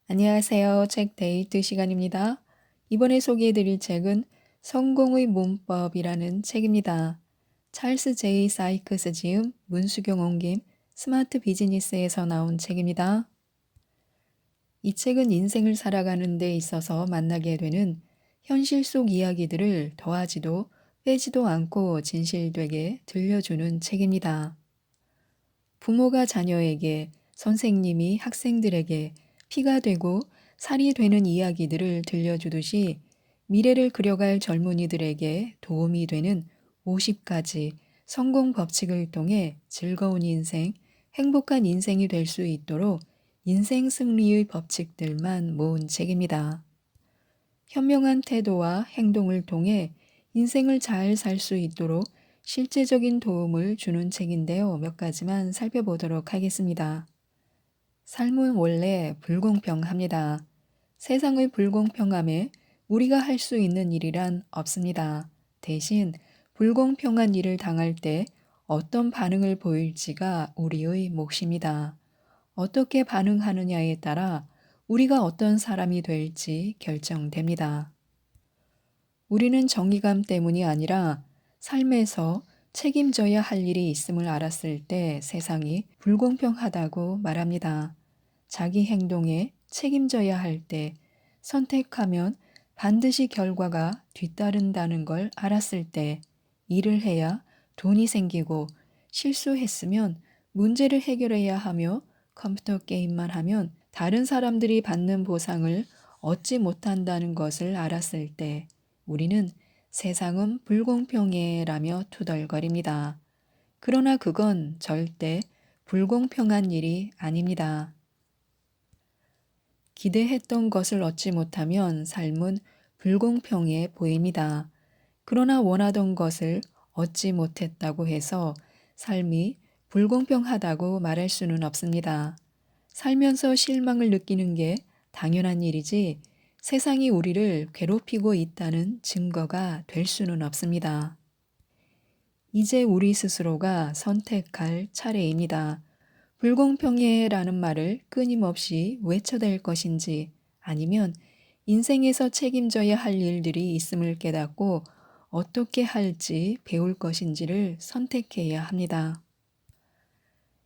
안녕하세요. 책 데이트 시간입니다. 이번에 소개해드릴 책은 성공의 문법이라는 책입니다. 찰스 제이 사이크스 지음, 문수경 옮김, 스마트 비즈니스에서 나온 책입니다. 이 책은 인생을 살아가는 데 있어서 만나게 되는 현실 속 이야기들을 더하지도 빼지도 않고 진실되게 들려주는 책입니다. 부모가 자녀에게, 선생님이 학생들에게 피가 되고 살이 되는 이야기들을 들려주듯이 미래를 그려갈 젊은이들에게 도움이 되는 50가지 성공 법칙을 통해 즐거운 인생, 행복한 인생이 될 수 있도록 인생 승리의 법칙들만 모은 책입니다. 현명한 태도와 행동을 통해 인생을 잘 살 수 있도록 실제적인 도움을 주는 책인데요. 몇 가지만 살펴보도록 하겠습니다. 삶은 원래 불공평합니다. 세상의 불공평함에 우리가 할 수 있는 일이란 없습니다. 대신 불공평한 일을 당할 때 어떤 반응을 보일지가 우리의 몫입니다. 어떻게 반응하느냐에 따라 우리가 어떤 사람이 될지 결정됩니다. 우리는 정의감 때문이 아니라 삶에서 책임져야 할 일이 있음을 알았을 때 세상이 불공평하다고 말합니다. 자기 행동에 책임져야 할 때 선택하면 반드시 결과가 뒤따른다는 걸 알았을 때 일을 해야 돈이 생기고 실수했으면 문제를 해결해야 하며 컴퓨터 게임만 하면 다른 사람들이 받는 보상을 얻지 못한다는 것을 알았을 때 우리는 세상은 불공평해라며 투덜거립니다. 그러나 그건 절대 불공평한 일이 아닙니다. 기대했던 것을 얻지 못하면 삶은 불공평해 보입니다. 그러나 원하던 것을 얻지 못했다고 해서 삶이 불공평하다고 말할 수는 없습니다. 살면서 실망을 느끼는 게 당연한 일이지 세상이 우리를 괴롭히고 있다는 증거가 될 수는 없습니다. 이제 우리 스스로가 선택할 차례입니다. 불공평해라는 말을 끊임없이 외쳐댈 것인지 아니면 인생에서 책임져야 할 일들이 있음을 깨닫고 어떻게 할지 배울 것인지를 선택해야 합니다.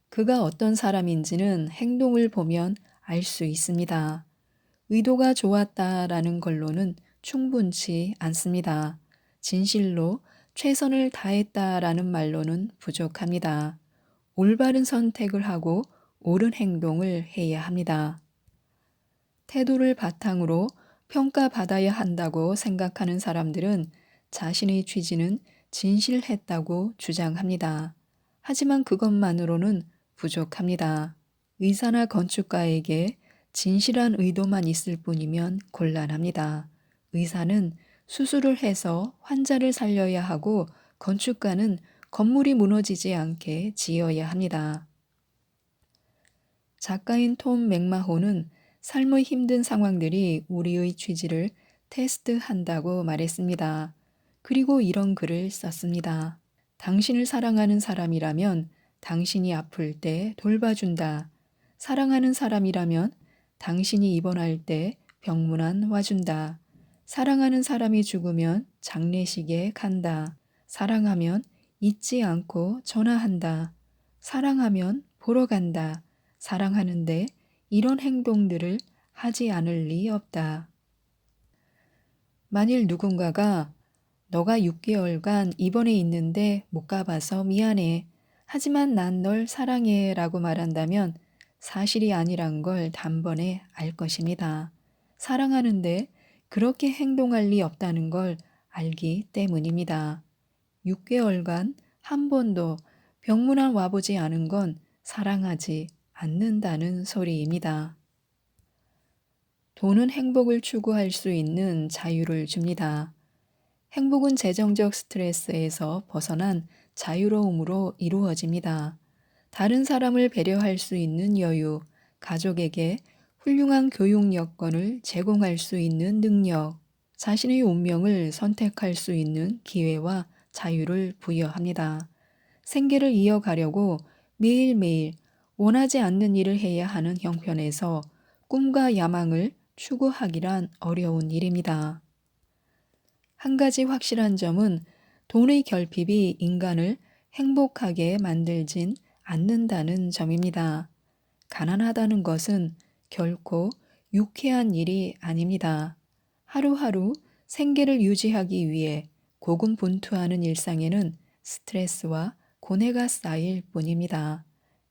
그가 어떤 사람인지는 행동을 보면 알 수 있습니다. 의도가 좋았다라는 걸로는 충분치 않습니다. 진실로 최선을 다했다라는 말로는 부족합니다. 올바른 선택을 하고 옳은 행동을 해야 합니다. 태도를 바탕으로 평가받아야 한다고 생각하는 사람들은 자신의 취지는 진실했다고 주장합니다. 하지만 그것만으로는 부족합니다. 의사나 건축가에게 진실한 의도만 있을 뿐이면 곤란합니다. 의사는 수술을 해서 환자를 살려야 하고 건축가는 건물이 무너지지 않게 지어야 합니다. 작가인 톰 맥마호는 삶의 힘든 상황들이 우리의 취지를 테스트한다고 말했습니다. 그리고 이런 글을 썼습니다. 당신을 사랑하는 사람이라면 당신이 아플 때 돌봐준다. 사랑하는 사람이라면 당신이 입원할 때 병문안 와준다. 사랑하는 사람이 죽으면 장례식에 간다. 사랑하면 잊지 않고 전화한다. 사랑하면 보러 간다. 사랑하는데 이런 행동들을 하지 않을 리 없다. 만일 누군가가 너가 6개월간 입원해 있는데 못 가봐서 미안해. 하지만 난 널 사랑해 라고 말한다면 사실이 아니란 걸 단번에 알 것입니다. 사랑하는데 그렇게 행동할 리 없다는 걸 알기 때문입니다. 6개월간 한 번도 병문안 와보지 않은 건 사랑하지 않는다는 소리입니다. 돈은 행복을 추구할 수 있는 자유를 줍니다. 행복은 재정적 스트레스에서 벗어난 자유로움으로 이루어집니다. 다른 사람을 배려할 수 있는 여유, 가족에게 훌륭한 교육 여건을 제공할 수 있는 능력, 자신의 운명을 선택할 수 있는 기회와 자유를 부여합니다. 생계를 이어가려고 매일매일 원하지 않는 일을 해야 하는 형편에서 꿈과 야망을 추구하기란 어려운 일입니다. 한 가지 확실한 점은 돈의 결핍이 인간을 행복하게 만들진 않는다는 점입니다. 가난하다는 것은 결코 유쾌한 일이 아닙니다. 하루하루 생계를 유지하기 위해 고군분투하는 일상에는 스트레스와 고뇌가 쌓일 뿐입니다.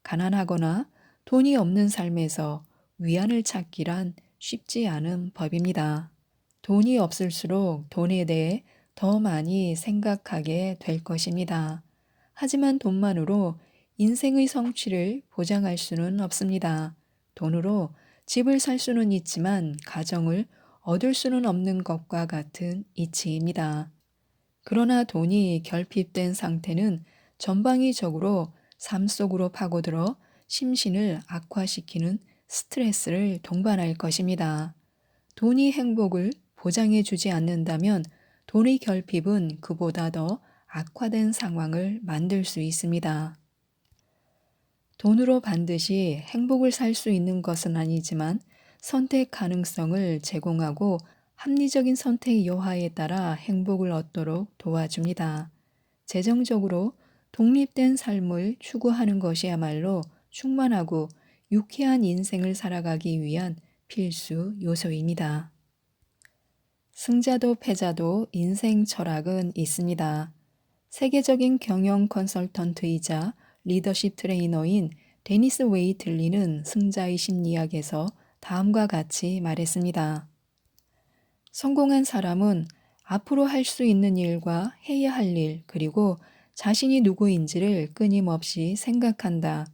가난하거나 돈이 없는 삶에서 위안을 찾기란 쉽지 않은 법입니다. 돈이 없을수록 돈에 대해 더 많이 생각하게 될 것입니다. 하지만 돈만으로 인생의 성취를 보장할 수는 없습니다. 돈으로 집을 살 수는 있지만 가정을 얻을 수는 없는 것과 같은 이치입니다. 그러나 돈이 결핍된 상태는 전방위적으로 삶 속으로 파고들어 심신을 악화시키는 스트레스를 동반할 것입니다. 돈이 행복을 보장해 주지 않는다면 돈의 결핍은 그보다 더 악화된 상황을 만들 수 있습니다. 돈으로 반드시 행복을 살 수 있는 것은 아니지만 선택 가능성을 제공하고 합리적인 선택 여하에 따라 행복을 얻도록 도와줍니다. 재정적으로 독립된 삶을 추구하는 것이야말로 충만하고 유쾌한 인생을 살아가기 위한 필수 요소입니다. 승자도 패자도 인생 철학은 있습니다. 세계적인 경영 컨설턴트이자 리더십 트레이너인 데니스 웨이틀리는 승자의 심리학에서 다음과 같이 말했습니다. 성공한 사람은 앞으로 할 수 있는 일과 해야 할 일, 그리고 자신이 누구인지를 끊임없이 생각한다.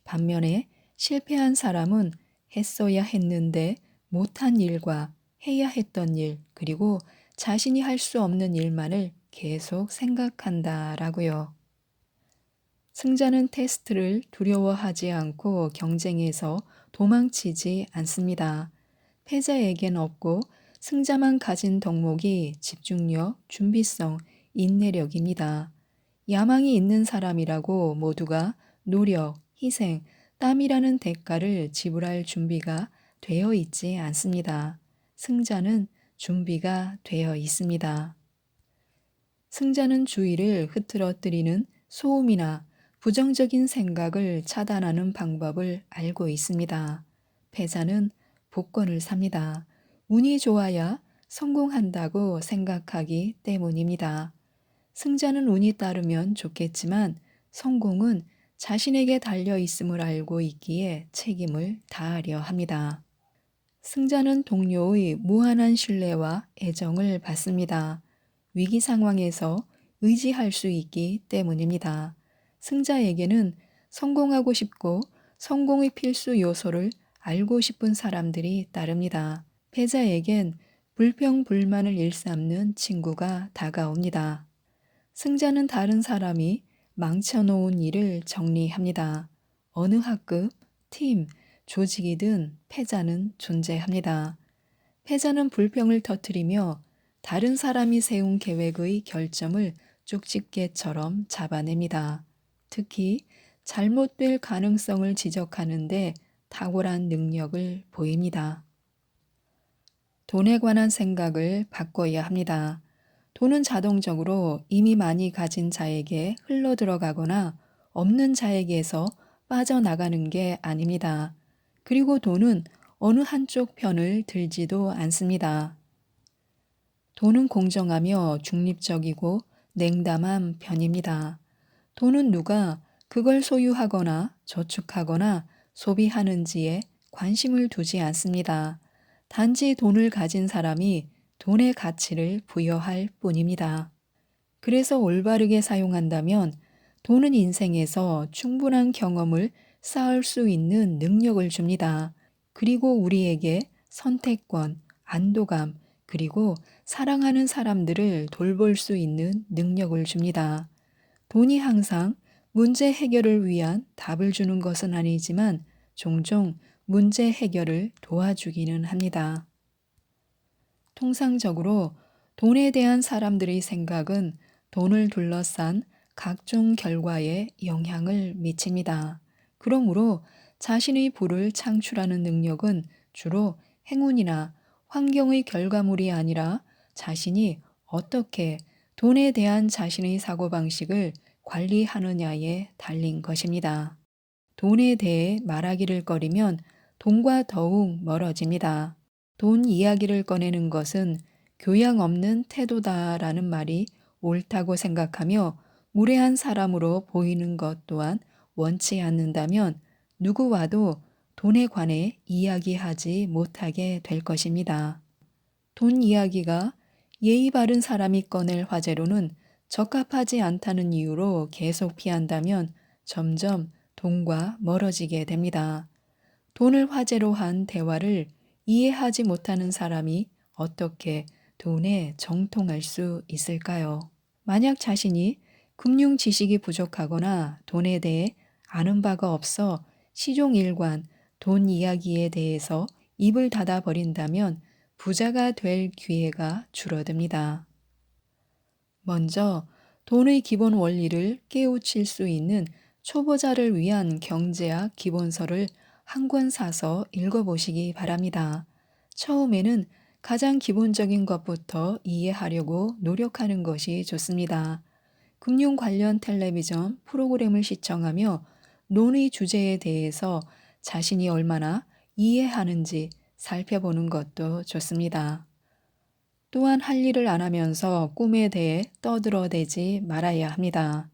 반면에 실패한 사람은 했어야 했는데 못한 일과 해야 했던 일, 그리고 자신이 할 수 없는 일만을 계속 생각한다라고요. 승자는 테스트를 두려워하지 않고 경쟁에서 도망치지 않습니다. 패자에겐 없고 승자만 가진 덕목이 집중력, 준비성, 인내력입니다. 야망이 있는 사람이라고 모두가 노력, 희생, 땀이라는 대가를 지불할 준비가 되어 있지 않습니다. 승자는 준비가 되어 있습니다. 승자는 주의를 흐트러뜨리는 소음이나 부정적인 생각을 차단하는 방법을 알고 있습니다. 패자는 복권을 삽니다. 운이 좋아야 성공한다고 생각하기 때문입니다. 승자는 운이 따르면 좋겠지만 성공은 자신에게 달려 있음을 알고 있기에 책임을 다하려 합니다. 승자는 동료의 무한한 신뢰와 애정을 받습니다. 위기 상황에서 의지할 수 있기 때문입니다. 승자에게는 성공하고 싶고 성공의 필수 요소를 알고 싶은 사람들이 따릅니다. 패자에겐 불평, 불만을 일삼는 친구가 다가옵니다. 승자는 다른 사람이 망쳐놓은 일을 정리합니다. 어느 학급, 팀, 조직이든 패자는 존재합니다. 패자는 불평을 터뜨리며 다른 사람이 세운 계획의 결점을 쪽집게처럼 잡아냅니다. 특히 잘못될 가능성을 지적하는데 탁월한 능력을 보입니다. 돈에 관한 생각을 바꿔야 합니다. 돈은 자동적으로 이미 많이 가진 자에게 흘러들어가거나 없는 자에게서 빠져나가는 게 아닙니다. 그리고 돈은 어느 한쪽 편을 들지도 않습니다. 돈은 공정하며 중립적이고 냉담한 편입니다. 돈은 누가 그걸 소유하거나 저축하거나 소비하는지에 관심을 두지 않습니다. 단지 돈을 가진 사람이 돈의 가치를 부여할 뿐입니다. 그래서 올바르게 사용한다면 돈은 인생에서 충분한 경험을 쌓을 수 있는 능력을 줍니다. 그리고 우리에게 선택권, 안도감, 그리고 사랑하는 사람들을 돌볼 수 있는 능력을 줍니다. 돈이 항상 문제 해결을 위한 답을 주는 것은 아니지만 종종 문제 해결을 도와주기는 합니다. 통상적으로 돈에 대한 사람들의 생각은 돈을 둘러싼 각종 결과에 영향을 미칩니다. 그러므로 자신의 부를 창출하는 능력은 주로 행운이나 환경의 결과물이 아니라 자신이 어떻게 돈에 대한 자신의 사고방식을 관리하느냐에 달린 것입니다. 돈에 대해 말하기를 꺼리면 돈과 더욱 멀어집니다. 돈 이야기를 꺼내는 것은 교양 없는 태도다라는 말이 옳다고 생각하며 무례한 사람으로 보이는 것 또한 원치 않는다면 누구와도 돈에 관해 이야기하지 못하게 될 것입니다. 돈 이야기가 예의 바른 사람이 꺼낼 화제로는 적합하지 않다는 이유로 계속 피한다면 점점 돈과 멀어지게 됩니다. 돈을 화제로 한 대화를 이해하지 못하는 사람이 어떻게 돈에 정통할 수 있을까요? 만약 자신이 금융 지식이 부족하거나 돈에 대해 아는 바가 없어 시종일관 돈 이야기에 대해서 입을 닫아 버린다면 부자가 될 기회가 줄어듭니다. 먼저 돈의 기본 원리를 깨우칠 수 있는 초보자를 위한 경제학 기본서를 한 권 사서 읽어보시기 바랍니다. 처음에는 가장 기본적인 것부터 이해하려고 노력하는 것이 좋습니다. 금융 관련 텔레비전 프로그램을 시청하며 논의 주제에 대해서 자신이 얼마나 이해하는지 살펴보는 것도 좋습니다. 또한 할 일을 안 하면서 꿈에 대해 떠들어대지 말아야 합니다.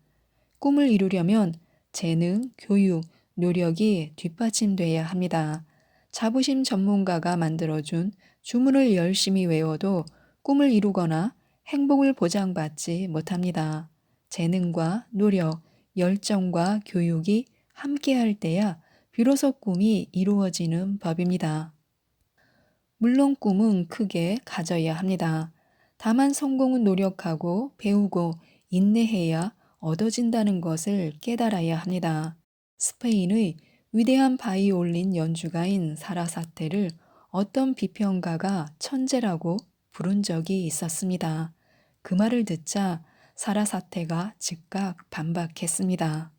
꿈을 이루려면 재능, 교육, 노력이 뒷받침돼야 합니다. 자부심 전문가가 만들어준 주문을 열심히 외워도 꿈을 이루거나 행복을 보장받지 못합니다. 재능과 노력, 열정과 교육이 함께할 때야 비로소 꿈이 이루어지는 법입니다. 물론 꿈은 크게 가져야 합니다. 다만 성공은 노력하고 배우고 인내해야 얻어진다는 것을 깨달아야 합니다. 스페인의 위대한 바이올린 연주가인 사라사테를 어떤 비평가가 천재라고 부른 적이 있었습니다. 그 말을 듣자 사라사테가 즉각 반박했습니다.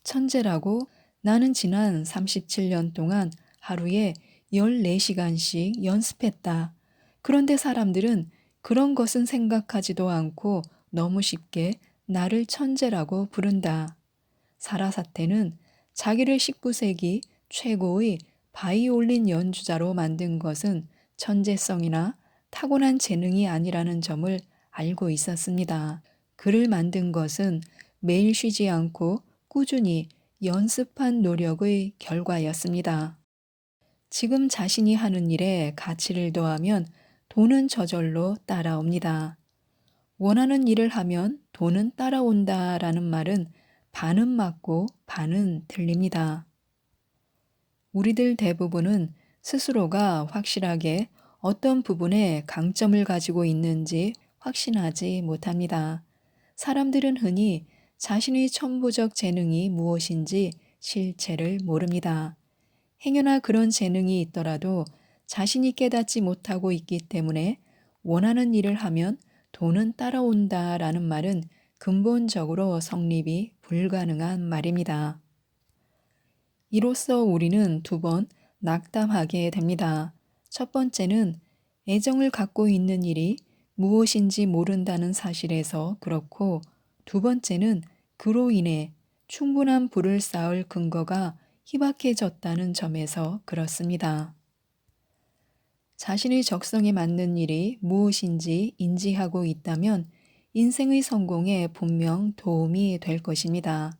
천재라고? 나는 지난 37년 동안 하루에 14시간씩 연습했다. 그런데 사람들은 그런 것은 생각하지도 않고 너무 쉽게 나를 천재라고 부른다. 사라사테는 자기를 19세기 최고의 바이올린 연주자로 만든 것은 천재성이나 타고난 재능이 아니라는 점을 알고 있었습니다. 그를 만든 것은 매일 쉬지 않고 꾸준히 연습한 노력의 결과였습니다. 지금 자신이 하는 일에 가치를 더하면 돈은 저절로 따라옵니다. 원하는 일을 하면 돈은 따라온다라는 말은 반은 맞고 반은 틀립니다. 우리들 대부분은 스스로가 확실하게 어떤 부분에 강점을 가지고 있는지 확신하지 못합니다. 사람들은 흔히 자신의 천부적 재능이 무엇인지 실체를 모릅니다. 행여나 그런 재능이 있더라도 자신이 깨닫지 못하고 있기 때문에 원하는 일을 하면 돈은 따라온다라는 말은 근본적으로 성립이 불가능한 말입니다. 이로써 우리는 두 번 낙담하게 됩니다. 첫 번째는 애정을 갖고 있는 일이 무엇인지 모른다는 사실에서 그렇고, 두 번째는 그로 인해 충분한 부를 쌓을 근거가 희박해졌다는 점에서 그렇습니다. 자신의 적성에 맞는 일이 무엇인지 인지하고 있다면 인생의 성공에 분명 도움이 될 것입니다.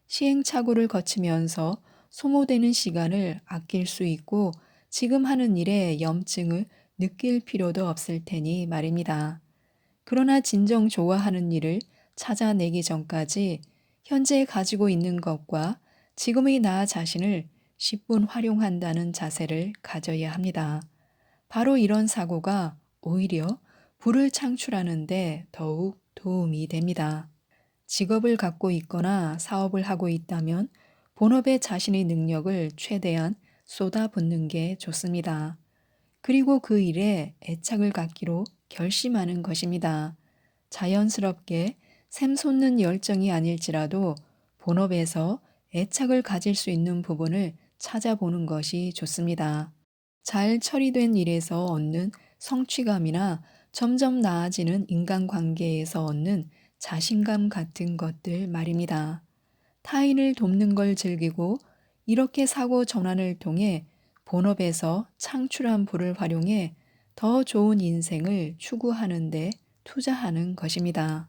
시행착오를 거치면서 소모되는 시간을 아낄 수 있고 지금 하는 일에 염증을 느낄 필요도 없을 테니 말입니다. 그러나 진정 좋아하는 일을 찾아내기 전까지 현재 가지고 있는 것과 지금의 나 자신을 10분 활용한다는 자세를 가져야 합니다. 바로 이런 사고가 오히려 부를 창출하는데 더욱 도움이 됩니다. 직업을 갖고 있거나 사업을 하고 있다면 본업에 자신의 능력을 최대한 쏟아붓는 게 좋습니다. 그리고 그 일에 애착을 갖기로 결심하는 것입니다. 자연스럽게 샘솟는 열정이 아닐지라도 본업에서 애착을 가질 수 있는 부분을 찾아보는 것이 좋습니다. 잘 처리된 일에서 얻는 성취감이나 점점 나아지는 인간관계에서 얻는 자신감 같은 것들 말입니다. 타인을 돕는 걸 즐기고 이렇게 사고 전환을 통해 본업에서 창출한 부를 활용해 더 좋은 인생을 추구하는 데 투자하는 것입니다.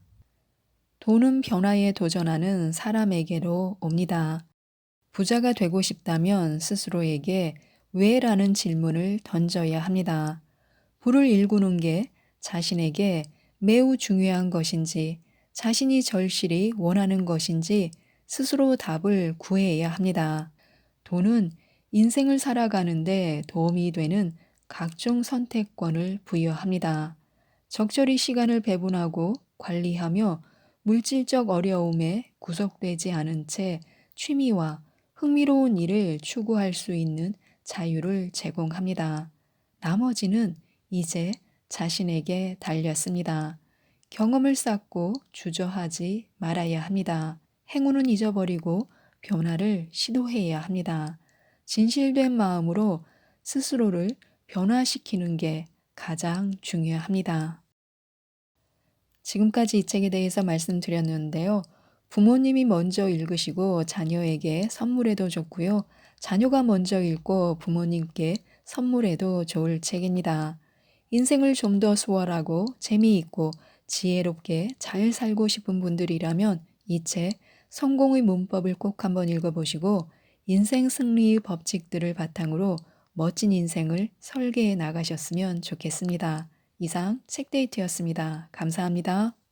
돈은 변화에 도전하는 사람에게로 옵니다. 부자가 되고 싶다면 스스로에게 왜라는 질문을 던져야 합니다. 부를 일구는 게 자신에게 매우 중요한 것인지, 자신이 절실히 원하는 것인지 스스로 답을 구해야 합니다. 돈은 인생을 살아가는데 도움이 되는 각종 선택권을 부여합니다. 적절히 시간을 배분하고 관리하며 물질적 어려움에 구속되지 않은 채 취미와 흥미로운 일을 추구할 수 있는 자유를 제공합니다. 나머지는 이제 자신에게 달렸습니다. 경험을 쌓고 주저하지 말아야 합니다. 행운은 잊어버리고 변화를 시도해야 합니다. 진실된 마음으로 스스로를 변화시키는 게 가장 중요합니다. 지금까지 이 책에 대해서 말씀드렸는데요. 부모님이 먼저 읽으시고 자녀에게 선물해도 좋고요. 자녀가 먼저 읽고 부모님께 선물해도 좋을 책입니다. 인생을 좀 더 수월하고 재미있고 지혜롭게 잘 살고 싶은 분들이라면 이 책 성공의 문법을 꼭 한번 읽어보시고 인생 승리의 법칙들을 바탕으로 멋진 인생을 설계해 나가셨으면 좋겠습니다. 이상 책데이트였습니다. 감사합니다.